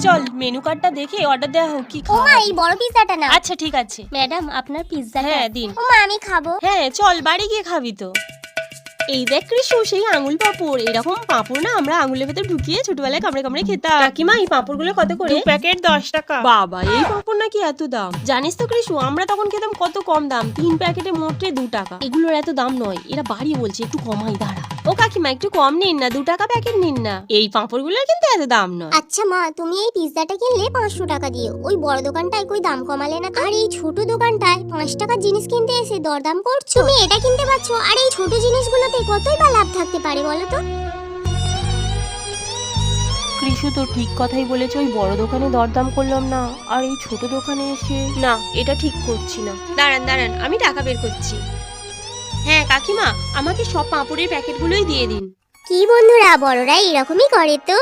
চল মেনু কার্ডটা দেখে অর্ডার দেওয়া হোক। কি খাওয়া? এই বড় পিৎজাটা না। আচ্ছা ঠিক আছে ম্যাডাম আপনার পিৎজা। হ্যাঁ দিন। আমি খাবো। হ্যাঁ চল বাড়ি গিয়ে খাবি তো। এই দেখ কৃষু, সেই আঙুল পাঁপড়। এরকম পাঁপড় না আমরা আঙুলের ভেতর ঢুকিয়ে ছোটবেলায় কামড়ে কামড়ে খেতাম। কাকিমা এই পাঁপড়গুলো কত করে? 2 প্যাকেট 10 টাকা। বাবা, এই পাঁপড় নাকি এত দাম? জানিস তো কৃষু, আমরা তখন খেতাম কত কম দাম, 3 প্যাকেটে মোটে 2 টাকা। এগুলোর এত দাম নয়, এরা বাড়িয়ে বলছে, একটু কমাই দাঁড়া। ও কাকিমা একটু কম নিন না, 2 টাকা প্যাকেট নিন না। এই পাঁপড়গুলোর কিন্তু এত দাম নয়। আচ্ছা মা, তুমি এই পিৎজাটা কিনলে 500 টাকা দিয়ে। ওই বড় দোকানটায় কই দাম কমালে না? আর এই ছোট দোকানটায় 5 টাকার জিনিস কিনতে এসে দরদাম করছো। তুমি এটা কিনতে পারছো, আর এই ছোট জিনিসগুলোতে কতই বা লাভ থাকতে পারে বলো তো? কৃষু তো ঠিক কথাই বলেছে, ওই বড় দোকানে দরদাম করলাম না, আর এই ছোট দোকানে এসে না, এটা ঠিক করছি না। দাঁড়ান দাঁড়ান, আমি টাকা বের করছি। হ্যাঁ কাকিমা, আমাকে সব পাঁপড়ের প্যাকেটগুলোই দিয়ে দিন। কি বন্ধুরা, বড়রা এরকমই করে তো।